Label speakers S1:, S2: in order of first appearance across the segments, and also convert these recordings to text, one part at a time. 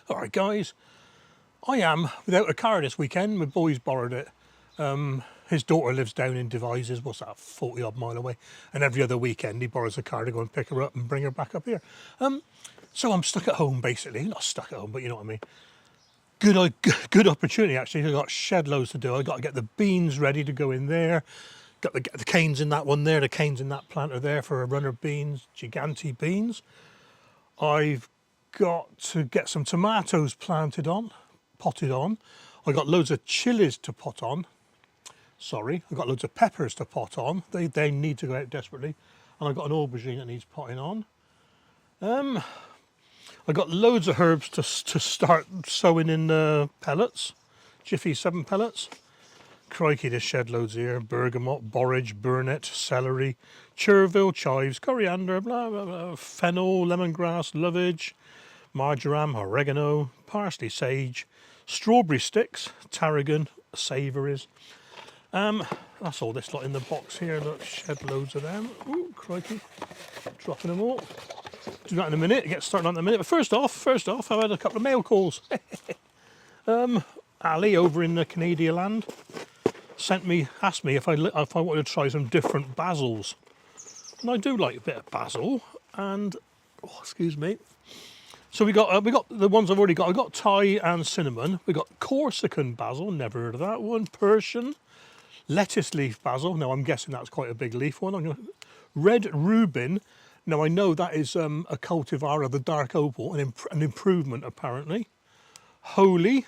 S1: All right, guys, I am without a car this weekend. My boys borrowed it. His daughter lives down in Devizes, what's that, 40 odd mile away, and every other weekend he borrows a car to go and pick her up and bring her back up here. So I'm stuck at home basically. Not stuck at home, but you know what I mean. Good opportunity actually. I've got shed loads to do. I've got to get the beans ready to go in there. Got to get the canes in that one there, the canes in that planter there for a runner beans, gigante beans. I've got to get some tomatoes potted on. I've got loads of chilies to pot on. Sorry, I've got loads of peppers to pot on. They need to go out desperately. And I've got an aubergine that needs potting on. I've got loads of herbs to start sowing in pellets, Jiffy 7 pellets. Crikey, there's shed loads here. Bergamot, borage, burnet, celery, chervil, chives, coriander, blah, blah, blah, fennel, lemongrass, lovage, marjoram, oregano, parsley, sage, strawberry sticks, tarragon, savouries. That's all this lot in the box here. Look, shed loads of them. Ooh, crikey, dropping them all. Do that in a minute. Get started on in a minute. But first off, I've had a couple of mail calls. Ali over in the Canadian land asked me if I wanted to try some different basils, and I do like a bit of basil. And excuse me. So we got the ones I've already got. I got Thai and cinnamon. We got Corsican basil. Never heard of that one. Persian lettuce leaf basil. Now I'm guessing that's quite a big leaf one. Red Rubin. Now I know that is a cultivar of the dark opal, an improvement apparently. Holy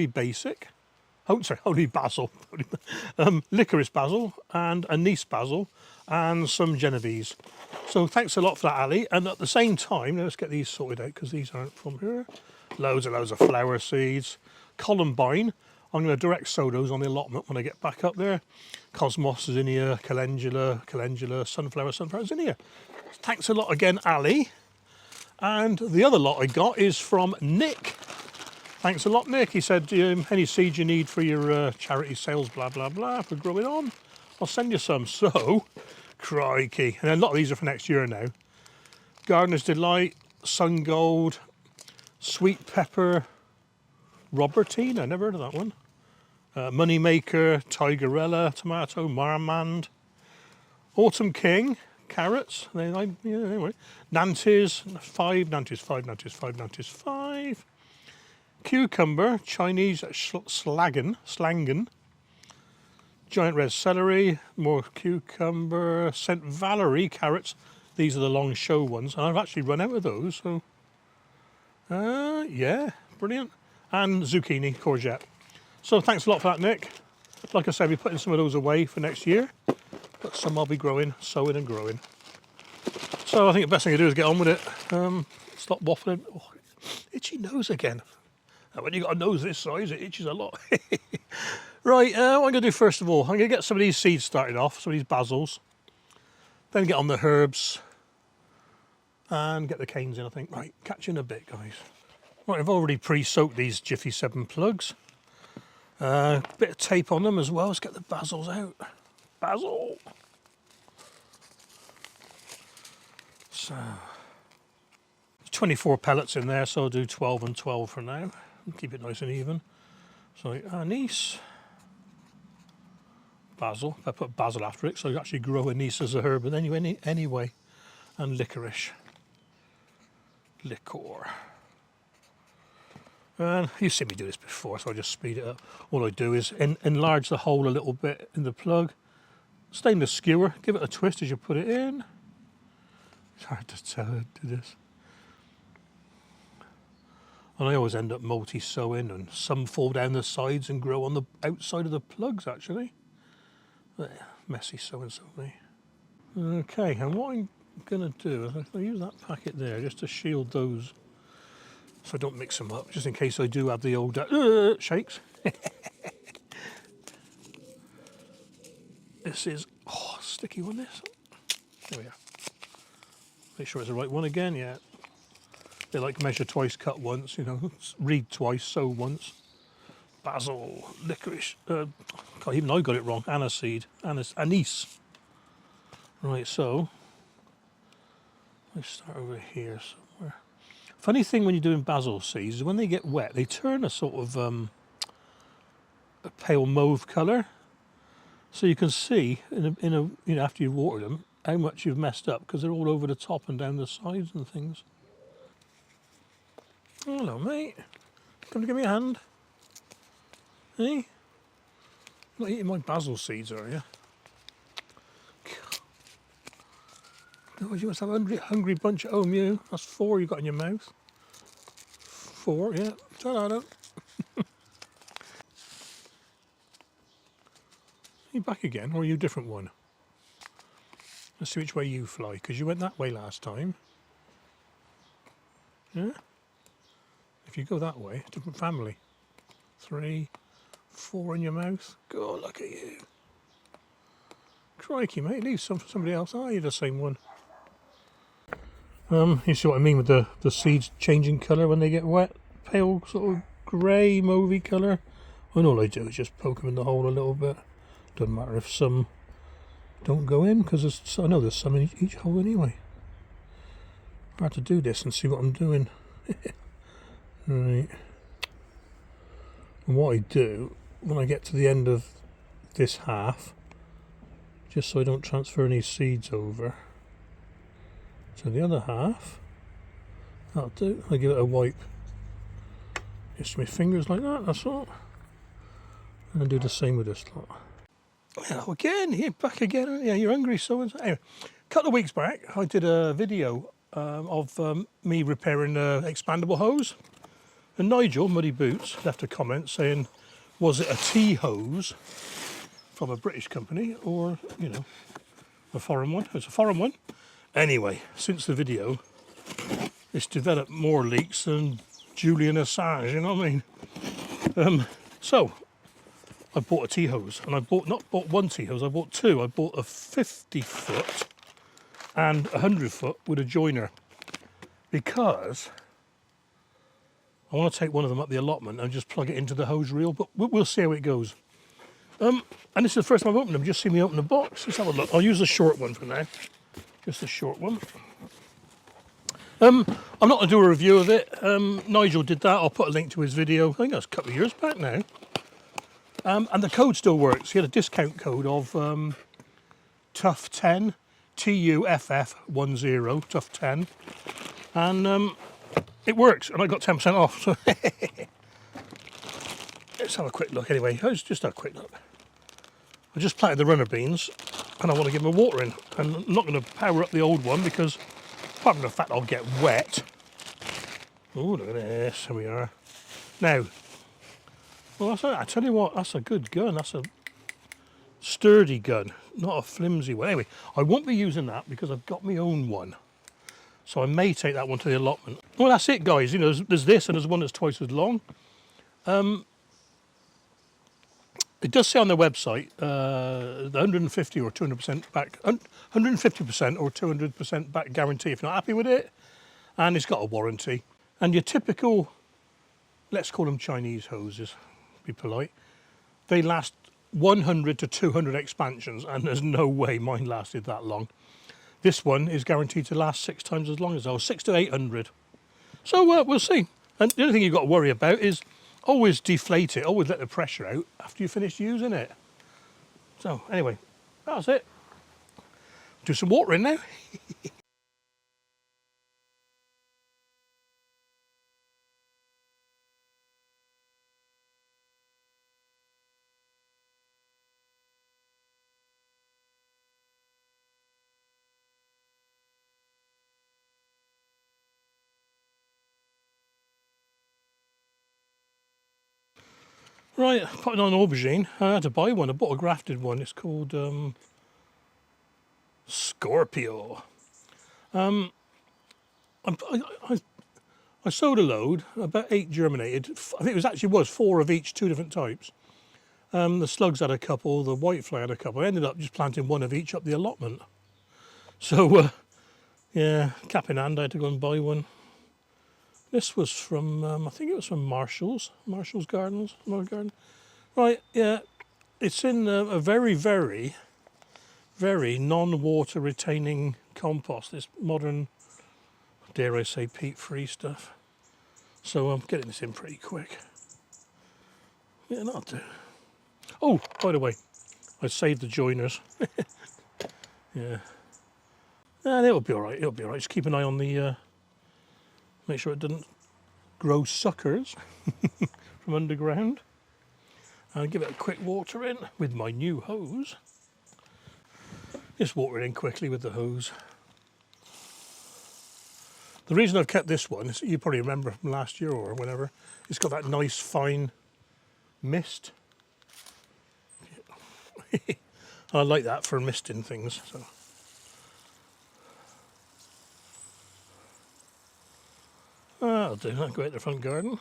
S1: basic. Oh, sorry, holy basil. Licorice basil and anise basil and some Genovese. So thanks a lot for that, Ali. And at the same time, let's get these sorted out because these aren't from here. Loads of flower seeds. Columbine. I'm going to direct sow those on the allotment when I get back up there. Cosmos is in here. Calendula, sunflower's in here. Thanks a lot again, Ali. And the other lot I got is from Nick. Thanks a lot, Nick. He said, any seeds you need for your charity sales, blah, blah, blah, for growing on, I'll send you some. So, crikey. And a lot of these are for next year now. Gardener's Delight, Sun Gold, Sweet Pepper, Robertine, I never heard of that one. Moneymaker, Tigerella, Tomato, Marmand, Autumn King, carrots, anyway. Nantes, 5. Cucumber, Chinese slangen, giant red celery, more cucumber, St. Valerie carrots. These are the long show ones, and I've actually run out of those, so yeah, brilliant. And zucchini, courgette. So thanks a lot for that, Nick. Like I said, we're putting some of those away for next year, but some I'll be sowing and growing. So I think the best thing to do is get on with it. Stop waffling. Oh, itchy nose again. And when you've got a nose this size, it itches a lot. Right, what I'm going to do first of all, I'm going to get some of these seeds started off, some of these basils. Then get on the herbs and get the canes in, I think. Right, catch you in a bit, guys. Right, I've already pre-soaked these Jiffy 7 plugs. Bit of tape on them as well. Let's get the basils out. Basil! So, 24 pellets in there, so I'll do 12 and 12 for now. Keep it nice and even. So anise, basil. I put basil after it, so I actually grow anise as a herb. But anyway, and licorice, liqueur. And you've seen me do this before, so I just speed it up. All I do is enlarge the hole a little bit in the plug. Stainless skewer. Give it a twist as you put it in. It's hard to tell how to do this. And I always end up multi-sowing, and some fall down the sides and grow on the outside of the plugs, actually. Messy sowing, me. Okay, and what I'm going to do is I'll use that packet there just to shield those so I don't mix them up, just in case I do have the old shakes. This is, sticky one, this. There we are. Make sure it's the right one again, yeah. They like measure twice, cut once, read twice, sow once. Basil, licorice, even I got it wrong, aniseed, anise. Right, so, let's start over here somewhere. Funny thing when you're doing basil seeds is when they get wet, they turn a sort of a pale mauve colour. So you can see after you water them how much you've messed up because they're all over the top and down the sides and things. Hello, mate. Come to give me a hand. Hey? You're not eating my basil seeds, are you? Oh, you must have a hungry bunch at home, you. That's 4 you've got in your mouth. 4, yeah. Ta-da. You back again, or are you a different one? Let's see which way you fly, because you went that way last time. Yeah? If you go that way, different family. 3, 4 in your mouth. God, look at you. Crikey, mate, leave some for somebody else. You're the same one. You see what I mean with the seeds changing colour when they get wet? Pale sort of grey, mauvey colour. And all I do is just poke them in the hole a little bit. Doesn't matter if some don't go in, because I know there's some in each hole anyway. I have to do this and see what I'm doing. Right. And what I do, when I get to the end of this half, just so I don't transfer any seeds over to the other half, that'll do. I give it a wipe. Just my fingers like that, that's all. And I do the same with this lot. Hello again, you're back again, aren't you? You're hungry, so anyway, a couple of weeks back I did a video of me repairing the expandable hose, and Nigel, Muddy Boots, left a comment saying, was it a tea hose from a British company or, a foreign one? It's a foreign one. Anyway, since the video, it's developed more leaks than Julian Assange, you know what I mean? So I bought a tea hose, and I not bought one tea hose, I bought 2. I bought a 50-foot and a 100-foot with a joiner, because I want to take one of them up the allotment and just plug it into the hose reel, but we'll see how it goes. And this is the first time I've opened them. Just see me open the box. Let's have a look. I'll use the short one for now. Just a short one. I'm not going to do a review of it. Nigel did that. I'll put a link to his video. I think that's a couple of years back now. And the code still works. He had a discount code of TUFF10, TUFF10, TUFF10. And it works, and I got 10% off. So let's have a quick look anyway. Let's just have a quick look. I just planted the runner beans, and I want to give them a watering. And I'm not going to power up the old one because, apart from the fact I'll get wet. Oh, look at this. Here we are. Now, well, I tell you what, that's a good gun. That's a sturdy gun, not a flimsy one. Anyway, I won't be using that because I've got my own one. So I may take that one to the allotment. Well, that's it, guys. There's this, and there's one that's twice as long. It does say on their website, the 150 or 200% back, 150% or 200% back guarantee if you're not happy with it. And it's got a warranty. And your typical, let's call them Chinese hoses, be polite, they last 100 to 200 expansions, and there's no way mine lasted that long. This one is guaranteed to last 6 times as long as those, 6 to 800. So we'll see. And the only thing you've got to worry about is always deflate it, always let the pressure out after you finish using it. So anyway, that's it. Do some watering now. Right, putting on an aubergine. I had to buy one. I bought a grafted one. It's called Scorpio. I sowed a load, about 8 germinated. I think it was 4 of each, 2 different types. The slugs had a couple, the whitefly had a couple. I ended up just planting 1 of each up the allotment. So, yeah, cap in hand, I had to go and buy one. This was from, I think it was from Marshall's Gardens. Right, yeah, it's in a very, very, very non-water retaining compost, this modern dare I say, peat-free stuff. So I'm getting this in pretty quick. Yeah, that'll do. Oh, by the way, I saved the joiners. Yeah. And it'll be all right. It'll be all right. Just keep an eye on the, make sure it doesn't grow suckers from underground. I'll give it a quick water in with my new hose. Just water it in quickly with the hose. The reason I've kept this one, is you probably remember from last year or whenever, it's got that nice fine mist. I like that for misting things. So. That'll do. That'll go out the front garden.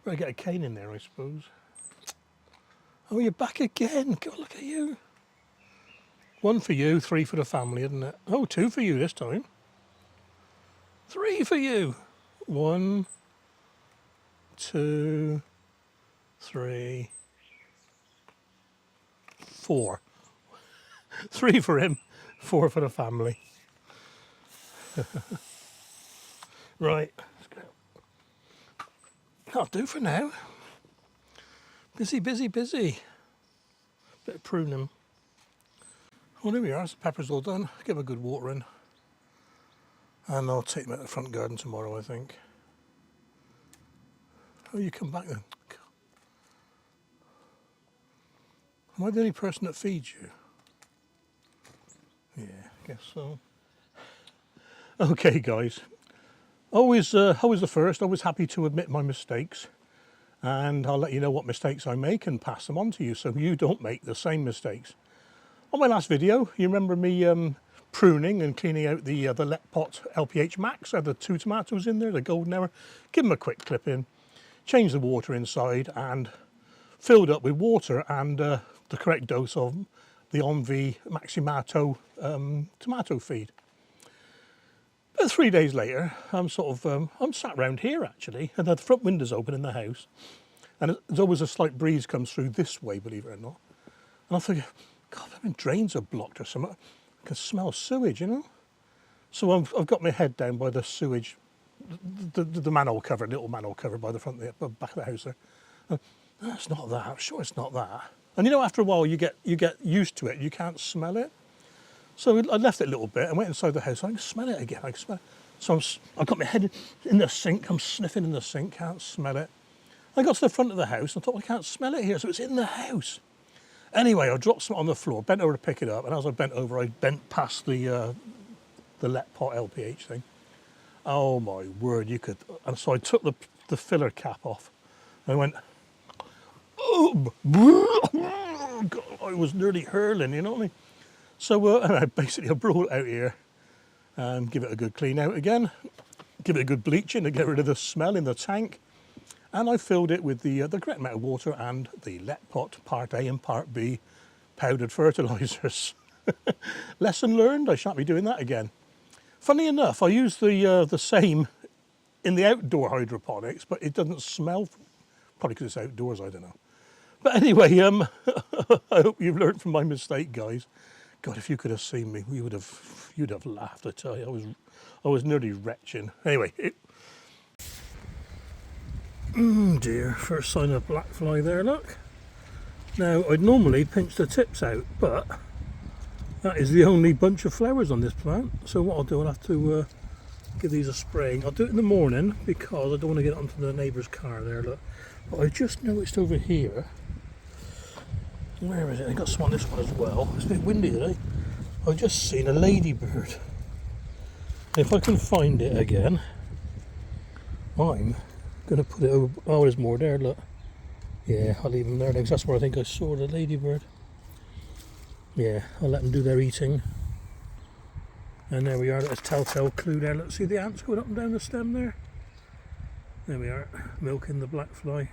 S1: Better get a cane in there, I suppose. Oh, you're back again. God, look at you. 1 for you, 3 for the family, isn't it? Oh, 2 for you this time. 3 for you. 1, 2, 3, 4. 3 for him, 4 for the family. Right, let's go. That'll do for now. Busy, busy, busy. Bit of pruning. Well, there we are. The pepper's all done. Give it a good water in. And I'll take them out the front garden tomorrow, I think. Oh, you come back then. Am I the only person that feeds you? Yeah, I guess so. Okay, guys. Always the first. Always happy to admit my mistakes. And I'll let you know what mistakes I make and pass them on to you so you don't make the same mistakes. On my last video, you remember me pruning and cleaning out the Let Pot LPH Max. I had the 2 tomatoes in there, the golden hour. Give them a quick clip in, change the water inside and filled up with water and the correct dose of the Envie Maximato tomato feed. But 3 days later, I'm sat round here actually, and the front window's open in the house, and there's always a slight breeze comes through this way, believe it or not. And I'm thinking, God, I mean, drains are blocked or something. I can smell sewage, you know. So I've got my head down by the sewage, the manhole cover, little manhole cover by the front, the back of the house there. And, no, it's not that. I'm sure it's not that. And you know, after a while, you get used to it. You can't smell it. So I left it a little bit and went inside the house. I can smell it again. I can smell it. So I've got my head in the sink. I'm sniffing in the sink. Can't smell it. I got to the front of the house and I thought, I can't smell it here. So it's in the house. Anyway, I dropped something on the floor, bent over to pick it up. And as I bent over, I bent past the Let Pot LPH thing. Oh my word, you could. And so I took the filler cap off. And I went, oh, God, I was nearly hurling, you know what I mean? So and I basically brought it out here and give it a good clean out again, give it a good bleaching to get rid of the smell in the tank, and I filled it with the correct amount of water and the Let Pot Part A and Part B powdered fertilisers. Lesson learned, I shan't be doing that again. Funny enough, I use the same in the outdoor hydroponics, but it doesn't smell, probably because it's outdoors, I don't know. But anyway, I hope you've learned from my mistake, guys. God, if you could have seen me, you'd have laughed, I tell you. I was nearly retching. Anyway, dear, first sign of black fly there, look. Now, I'd normally pinch the tips out, but that is the only bunch of flowers on this plant. So what I'll do, I'll have to give these a spraying. I'll do it in the morning because I don't want to get it onto the neighbour's car there, look. But I just noticed over here, where is it? I got some on this one as well. It's a bit windy today. I've just seen a ladybird. If I can find it again, I'm going to put it over. Oh, there's more there, look. Yeah, I'll leave them there because that's where I think I saw the ladybird. Yeah, I'll let them do their eating. And there we are, there's a telltale clue there. Let's see the ants going up and down the stem there. There we are, milking the black fly.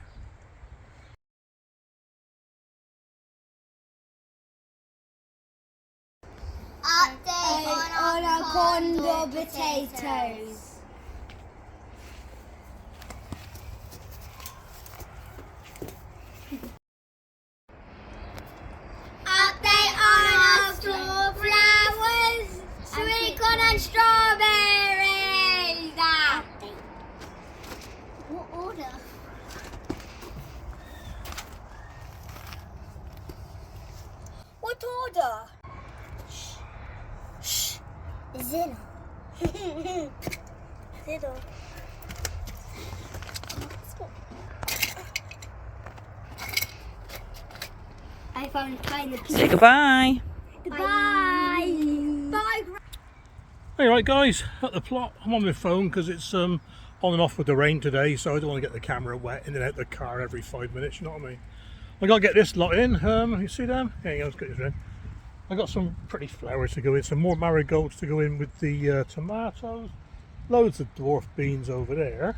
S2: Update on our corn potatoes. Update on our store flowers. Sweet corn and strawberries. order. What order? Shh. Zilla. Zilla. I found kind of.
S3: Say goodbye.
S2: Goodbye. Bye.
S1: Hey, right guys, at the plot. I'm on my phone because it's on and off with the rain today, so I don't want to get the camera wet in and out the car every 5 minutes, you know what I mean? I gotta get this lot in. You see them? There you go, let's get this in. I got some pretty flowers to go in, some more marigolds to go in with the tomatoes, loads of dwarf beans over there.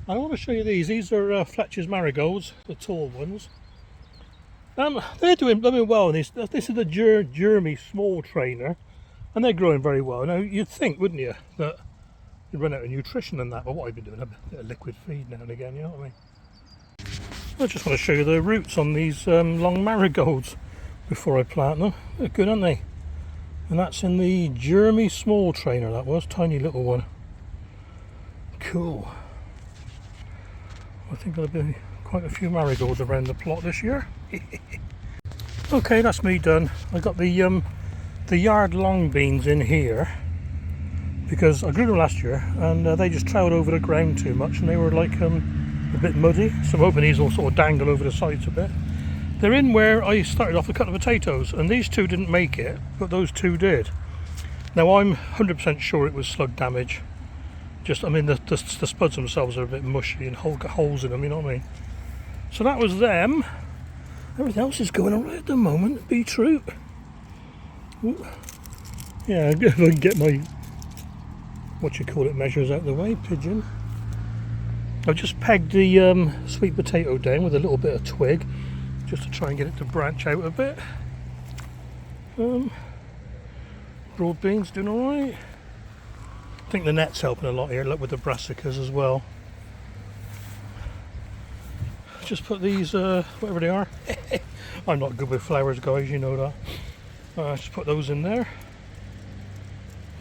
S1: I want to show you these. These are Fletcher's marigolds, the tall ones. They're doing blooming well in this. This is the Jeremy small trainer, and they're growing very well. Now you'd think, wouldn't you, that you'd run out of nutrition and that, but what I've been doing, a bit of liquid feed now and again, you know what I mean? I just want to show you the roots on these long marigolds before I plant them. They're good, aren't they? And that's in the Jeremy small trainer, that was, tiny little one. Cool. I think there'll be quite a few marigolds around the plot this year. Okay, that's me done. I got the yard long beans in here because I grew them last year and they just trailed over the ground too much and they were like a bit muddy, so I'm hoping these will sort of dangle over the sides a bit. They're in where I started off the cut of potatoes, and these two didn't make it, but those two did. Now I'm 100% sure it was slug damage. Just, I mean, the spuds themselves are a bit mushy and got holes in them, you know what I mean? So that was them. Everything else is going alright at the moment. Beetroot. Ooh. Yeah, if I can get my, what you call it, measures out of the way, pigeon. I've just pegged the sweet potato down with a little bit of twig, just to try and get it to branch out a bit. Broad beans doing alright. I think the net's helping a lot here, look, with the brassicas as well. Just put these, whatever they are. I'm not good with flowers, guys, you know that. Just put those in there.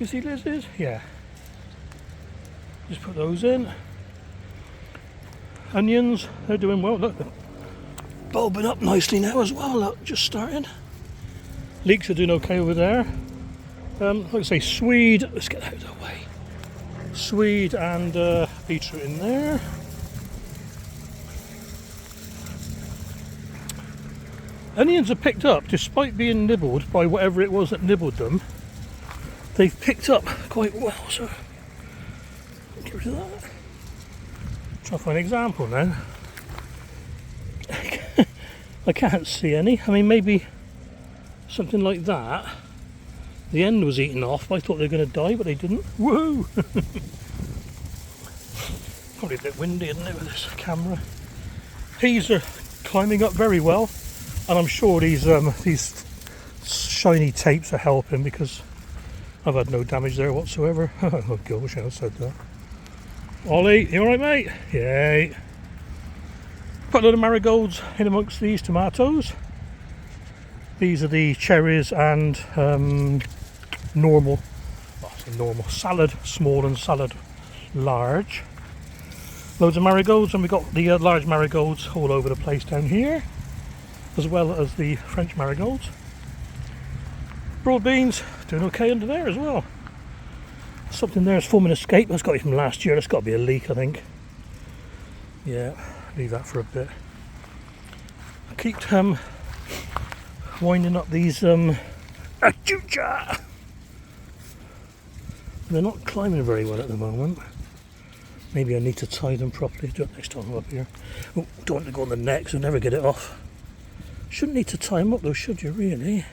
S1: You see Liz's? Yeah. Just put those in. Onions, they're doing well. Look, they're bulbing up nicely now as well. Look, just starting. Leeks are doing okay over there. Like I say, swede. Let's get out of the way. Swede and beetroot in there. Onions are picked up, despite being nibbled by whatever it was that nibbled them. They've picked up quite well, so get rid of that. Try to find an example now. I can't see any. I mean, maybe something like that. The end was eaten off. I thought they were going to die, but they didn't. Woo! Probably a bit windy, isn't it, with this camera? Peas are climbing up very well. And I'm sure these shiny tapes are helping because I've had no damage there whatsoever. Oh gosh, I said that. Ollie, you alright, mate? Yay. Put a lot of marigolds in amongst these tomatoes. These are the cherries and normal salad small and salad large. Loads of marigolds, and we've got the large marigolds all over the place down here, as well as the French marigolds. Broad beans doing okay under there as well. Something there is forming a scape. That's got it from last year. That's got to be a leak, I think. Yeah, leave that for a bit. I keep winding up these achucha. They're not climbing very well at the moment. Maybe I need to tie them properly. Do it next time I'm up here. Oh, don't want to go on the neck, so never get it off. Shouldn't need to tie them up though, should you really?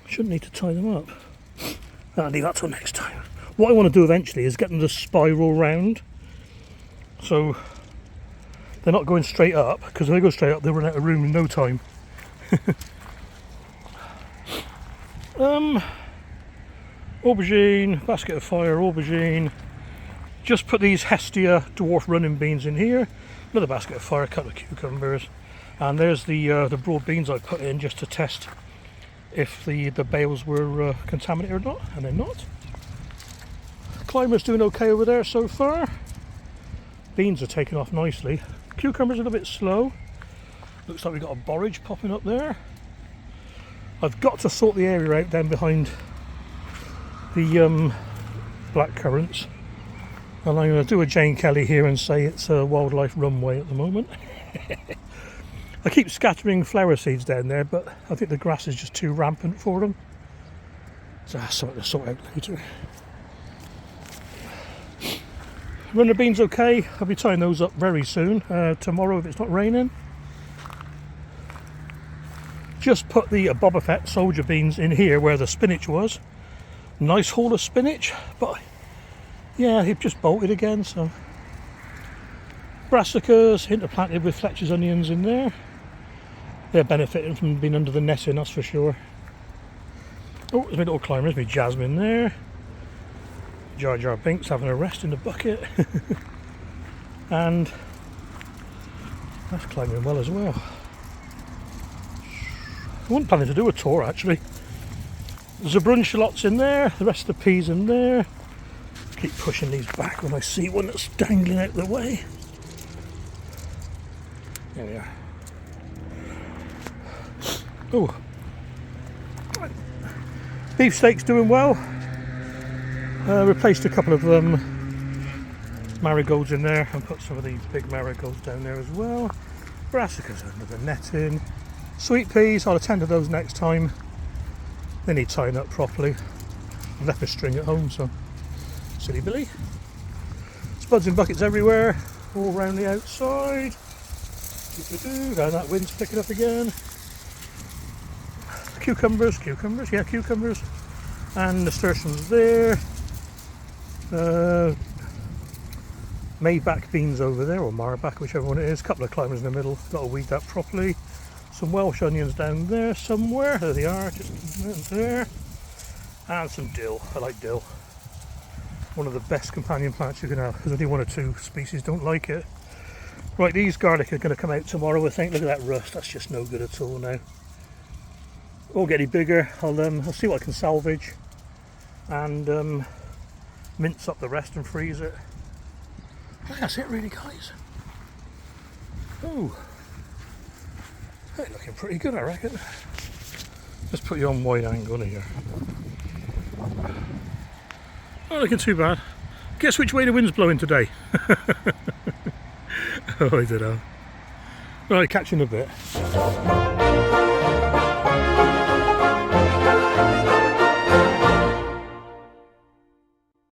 S1: Shouldn't need to tie them up. I'll leave that till next time. What I want to do eventually is get them to spiral round, so they're not going straight up, because if they go straight up they'll run out of room in no time. Aubergine, basket of fire, aubergine. Just put these Hestia dwarf running beans in here. Another basket of fire, a couple of cucumbers. And there's the broad beans I put in just to test if the bales were contaminated or not, and they're not. Climber's doing okay over there so far. Beans are taking off nicely. Cucumbers a little bit slow. Looks like we've got a borage popping up there. I've got to sort the area out down behind the black currants. And I'm going to do a Jane Kelly here and say it's a wildlife runway at the moment. I keep scattering flower seeds down there, but I think the grass is just too rampant for them. So that's something to sort out later. Runner beans okay. I'll be tying those up very soon. Tomorrow if it's not raining. Just put the Boba Fett soldier beans in here where the spinach was. Nice haul of spinach, but yeah, it just bolted again, so. Brassicas, interplanted with Fletcher's onions in there. They're benefiting from being under the netting, that's for sure. Oh, there's my little climbers, my jasmine there. Jar Jar Binks having a rest in the bucket. And that's climbing well as well. I wasn't planning to do a tour actually. There's a brunch shallots in there, the rest of the peas in there. Keep pushing these back when I see one that's dangling out the way. There we are. Oh, beefsteak's doing well. Replaced a couple of marigolds in there and put some of these big marigolds down there as well. Brassicas under the netting. Sweet peas, I'll attend to those next time. They need tying up properly. I've left my string at home, so silly Billy. Spuds and buckets everywhere, all round the outside. Now that wind's picking up again. Cucumbers, yeah, cucumbers. And nasturtiums there. Mayback beans over there, or Marback, whichever one it is. A couple of climbers in the middle, got to weed that properly. Some Welsh onions down there somewhere. There they are, just there. And some dill. I like dill. One of the best companion plants you can have, because only one or two species don't like it. Right, these garlic are going to come out tomorrow, I think. Look at that rust, that's just no good at all now. Won't get any bigger. I'll see what I can salvage and mince up the rest and freeze it. I think that's it really, guys. Oh. They're looking pretty good, I reckon. Let's put you on wide angle here. Not looking too bad. Guess which way the wind's blowing today? Oh, I don't know. Right, catch you in a bit.